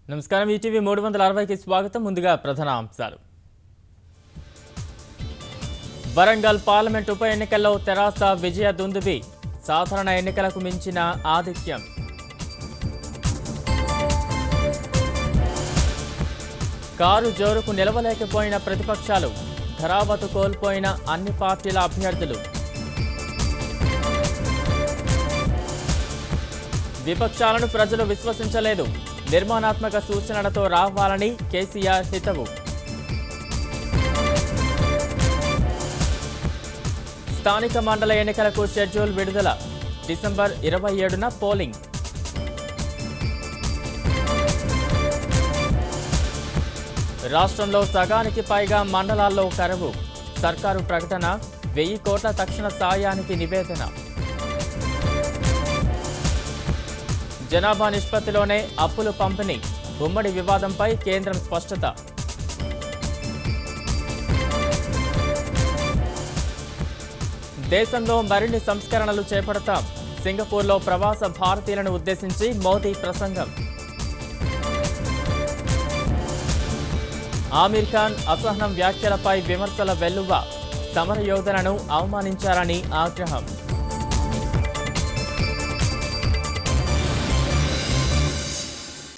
నమస్కారం ఈటీవీ 360కి స్వాగతం ముందుగా ప్రధాన అంశాలు వరంగల్ పార్లమెంట్ ఉప ఎన్నికల్లో తెరాస విజయ దుందుబి సాధారణ ఎన్నికలకు మించిన ఆధిక్యం కారు జోరుకు నిలవలేకపోయిన ప్రతిపక్షాలు ధరావతు కోల్పోయిన అన్ని పార్టీల అభ్యర్థులు విపక్షాలను ప్రజలు విశ్వసించలేదు నిర్మాణాత్మక సూచనలతో రావాలని కేసీఆర్ హితవు స్థానిక మండల ఎన్నికలకు షెడ్యూల్ విడుదల డిసెంబర్ 27న పోలింగ్ రాష్ట్రంలో సగానికి పైగా మండలాల్లో కరువు సర్కారు ప్రకటన 1000 కోట్ల తక్షణ సాయానికి నివేదన జనాభా నిష్పత్తిలోనే అప్పులు పంపిణీ ఉమ్మడి వివాదంపై కేంద్రం స్పష్టత దేశంలో మరిన్ని సంస్కరణలు చేపడతాం సింగపూర్లో ప్రవాస భారతీయులను ఉద్దేశించి మోదీ ప్రసంగం ఆమీర్ ఖాన్ అసహనం వ్యాఖ్యలపై విమర్శల వెల్లువ సమరయోధులను అవమానించారని ఆగ్రహం